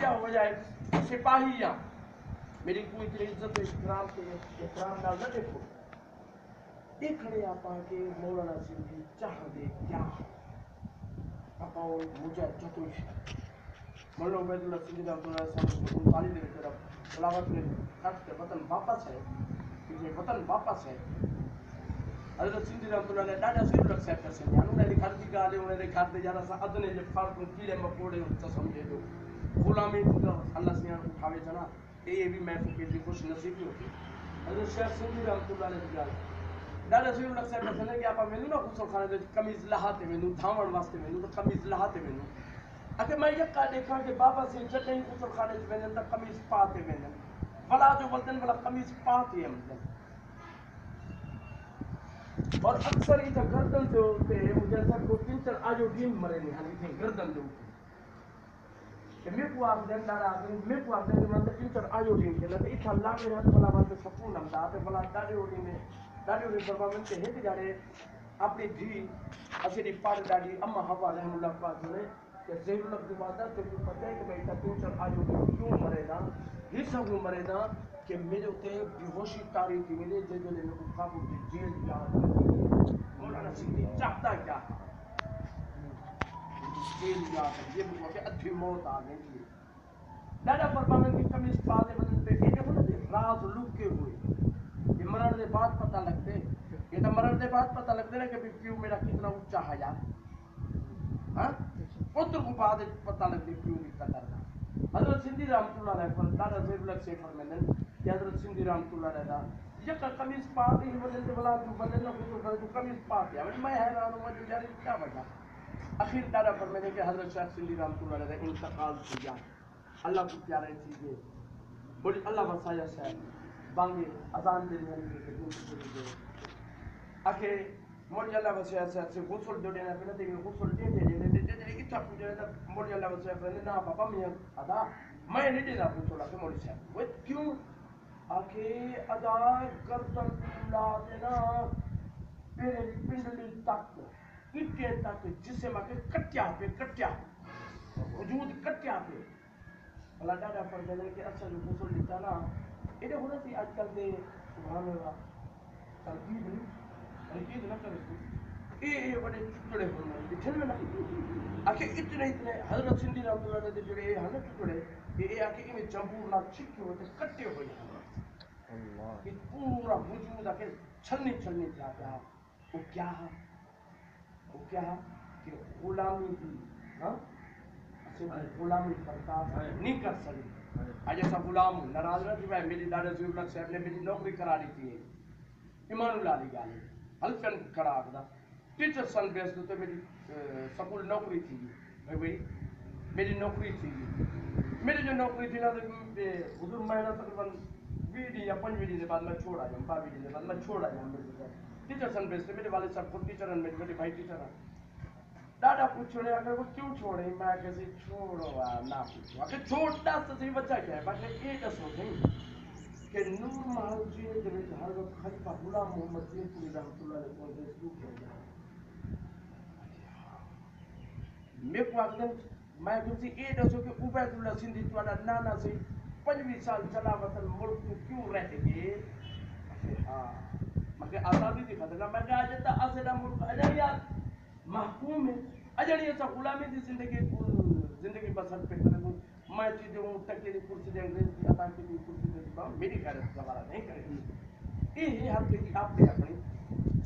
کیا ہو جائے سپاہیاں میری کوئی اتنی عزت احترام کے احترام نہ دیکھو دیکھنے آپا کے مولانا سندھی چاہ دے کیا آپا مجھے جتوش مولانا عبید اللہ سندھی رحمۃ اللہ صاحب کو تعلیم دے طرف خلافت میں خط کے وطن واپس ہے کہ وطن واپس ہے حضرت سندھی رحمۃ اللہ نے ڈاڈا سیر لگ صاحب کا سمجھا انہوں نے گھر کی گالے انہوں نے گھر دے جانا سا ادنے جو فرق کیڑے مکوڑے اس سمجھے جو غلامی اللہ سے اٹھاوے جنا یہ بھی محفل کی خوش نصیبی ہوتی حضرت شیخ سندھی رحمۃ اللہ نے دیا ڈاڈا سیر لگ صاحب کا سمجھا کہ آپ مینوں نہ غسل خانے دے قمیض لہاتے مینوں دھاون واسطے مینوں تو قمیض لہاتے مینوں اگر میں یہ کہا دیکھا کہ بابا سے جتنے غسل خانے دے وینن تا قمیض پاتے وینن بلا جو ولدن بلا قمیض پاتے ہیں اور اکثر ادھر گردن جو ہوتے ہیں مجھے سب کو تین آجو ڈیم مرے نہیں ہاں ادھر گردن جو ہوتے کہ میں کو آپ دن دارا میں کو آپ دن میں تین آجو ڈیم کے لئے اتھا اللہ میں رہا تو بلا بات سکون ہم دا بلا داڑے ہوڑی میں فرمامن کے ہیت جاڑے اپنی دھی اسیری پار ڈاڑی اما حوا رحم اللہ پاک نے کہ زہر اللہ کی وعدہ تو کو پتہ ہے کہ میں اتھا تین آجو ڈیم کیوں مرے دا یہ سب مرے دا کہ میرے ہوتے بے ہوشی تاریخی ملے جو نے کو قابو کی جیل یاد مولانا سندھی چاہتا کیا جیل یاد یہ بھی کہ ادھی موت آ گئی ڈاڈا فرمانے کی قمیض پالے بدن پہ یہ دیکھو نا راز لکے ہوئے یہ مرن دے بعد پتہ لگتے یہ تو مرن دے بعد پتہ لگتے نا کہ پیو میرا کتنا اونچا حیا ہاں پتر کو بعد پتہ لگتے پیو کی قدر حضرت سندھی رحمۃ اللہ علیہ پر ڈاڈا زیر لگ سے فرمائیں کہ حضرت سندھی رحمۃ اللہ علیہ یہ قمیض پاتے ہی بدن دے بلا جو بدن نہ کو قمیض پاتے میں حیران ہوں جو یار کیا وجہ اخیر ڈاڈا فرمائیں کہ حضرت شیخ سندھی رحمۃ اللہ علیہ انتقال کیا اللہ کو پیارے چیزیں بولی اللہ وسایا صاحب بانگے اذان دے دے آخر مولی اللہ وسایا صاحب سے غسل جو دینا پہنا دے غسل دے اتھا پوچھے مولی اللہ وسایا صاحب نا پاپا میں ادا میں نہیں دینا غسل آخر مولی صاحب وہ کیوں آخر ادا گردن لا دینا پیرے پنڈلی تک اٹھے تک جسے ماں کے کٹیا وجود کٹیا پہ اللہ ڈاڈا پر دینے کہ اچھا جو غسل لیتا نا یہ ہونا تھی آج کل دے سبحان اللہ ترکیب نہ کرے یہ بڑے ٹکڑے ہونے دکھن میں نہیں آخر اتنے حضرت سندھی رحمۃ اللہ نے جڑے یہ ہیں ٹکڑے یہ آخر ان جمبور نہ چھکے ہوتے کٹے ہوئے ہیں یہ پورا وجود آخر چھلنی چاہتا وہ کیا ہے کہ غلامی دی ہاں غلامی برداشت نہیں کر سکتی آج ایسا غلام ناراض نہ تھی میں میری دادا ضیور الحق صاحب نے میری نوکری کرا لی تھی ایمان اللہ علی گالی ہلکن کھڑا آگدا ٹیچر سن بیس دوتے میری سکول نوکری تھی بھائی میری نوکری تھی میری جو نوکری تھی نا حضور مہینہ تقریباً 20 یا 25 دن بعد میں چھوڑ آیا 22 دن بعد میں چھوڑ آیا ٹیچر سن بیس میرے والد صاحب خود ٹیچر ہیں میرے بھائی ٹیچر ہیں ڈاڈا پوچھنے اگر وہ کیوں چھوڑے میں کسی چھوڑو نہ پوچھو اگر چھوڑتا تو صحیح وجہ کیا ہے باقی یہ دسو نہیں کہ نور محل جی جب ہر وقت خلیفہ غلام محمد دین پوری رحمۃ اللہ علیہ کو دے سلوک ہو گیا میں کو اگر میں کسی یہ دسو کہ عبید اللہ سندھی تواڈا نانا سے 25 سال چلا وطن ملک کو کیوں رہ گئے ہاں مگر آزادی دی خاطر میں کہا جتا اسدا ملک اجڑیا محکوم ہے اجڑی ایسا غلامی دی زندگی بسر پہ کرے میں چیزیں ہوں ٹکے دی کرسی دے انگریز کی عطا کی دی کرسی دے دی میری غیرت گوارا نہیں کرے گی یہ ہر کی اپنی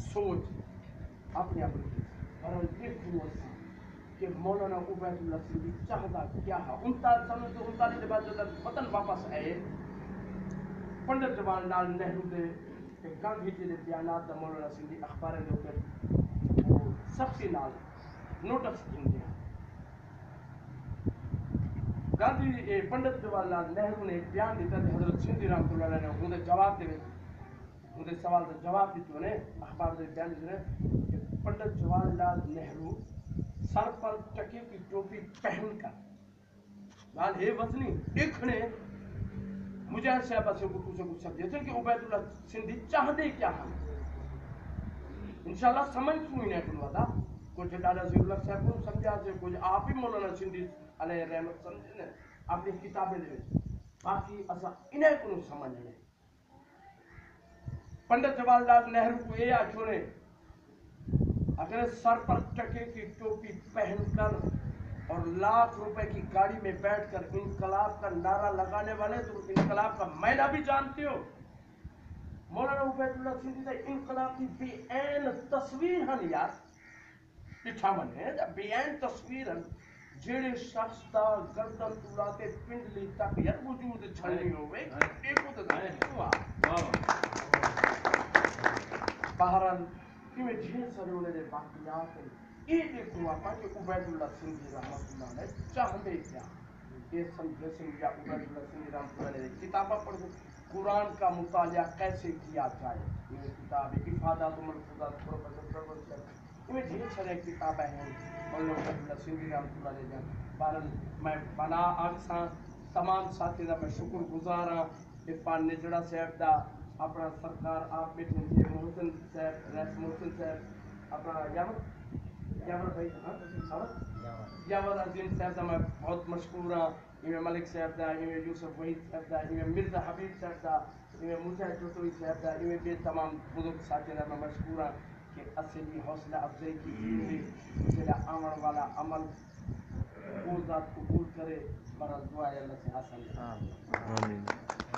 سوچ اپنی اور یہ قوت کہ مولانا عبید اللہ سندھی چاہتا کیا ہے 39 کے بعد جب وطن واپس آئے پنڈت جواہر لال نہرو دے گاندھی جی دے بیانات دا مولانا سندھی اخبار جو کہ سب سے نال نوٹس دیں گاندھی پنڈت جواہر لال نہرو نے بیان دیتا ہے حضرت سندھی رحمۃ اللہ علیہ نے انہیں جواب دے انہیں سوال کا جواب دیتے انہیں اخبار دے بیان دیتے کہ پنڈت جواہر لال نہرو سر پر ٹکے کی ٹوپی پہن کر لال ہے وزنی دیکھنے مجاہد صاحبہ سے کچھ سمجھے تھے کہ عبید اللہ سندھی چاہتے کیا ہم انشاءاللہ سمجھ سوئی نہیں کن ودا کچھ ڈاڈا ضیور الحق صاحب کو سمجھا سے کچھ آپ ہی مولانا سندھی علیہ رحمت سمجھنے اپنی کتابیں دے باقی اسا انہیں کو سمجھنے پنڈت جواہر لال نہرو کو یہ آچھونے اگر سر پر ٹکے کی ٹوپی پہن کر اور لاکھ روپے کی گاڑی میں بیٹھ کر انقلاب کا نعرہ لگانے والے تو انقلاب کا معنی بھی جانتے ہو مولانا عبید اللہ سندھی دا انقلاب کی بے عین تصویر ہن یار پٹھا بنے بے عین تصویر ہن جیڑے شخص دا گردن تولا کے پنڈلی تک یار وجود چھلنی ہوئے دیکھو تو بہرحال میں ڈھیر سارے انہیں دے باقیات ہیں یہ دیکھوں آپ کہ عبید اللہ سندھی رحمۃ اللہ علیہ چاہتے کیا یہ سمجھیں یا عبید اللہ سندھی رحمۃ اللہ علیہ کتابہ پڑھ قرآن کا مطالعہ کیسے کیا جائے یہ کتاب افادات و ملفوظات پروفیسر سرور صاحب میں ڈھیر سارے کتابیں ہیں مولانا عبید اللہ سندھی رحمۃ اللہ علیہ بہرحال میں بنا آنکھاں تمام ساتھی دا میں شکر گزار ہاں عرفان نجڑا صاحب دا اپنا سرکار آپ بیٹھے تھے محسن صاحب ریس محسن صاحب اپنا یاور بھائی یاور عظیم صاحب دا میں بہت مشکور ہاں امام ملک صاحب دا امام یوسف وحید صاحب دا امام مرزا حبیب صاحب دا امام مجاہد جوتوئی صاحب دا امام بے تمام بزرگ ساتھی دا میں مشکور ہاں کہ اسے بھی حوصلہ افزائی کی جڑا آمن والا عمل وہ ذات قبول کرے برا دعا اللہ سے حاصل آمین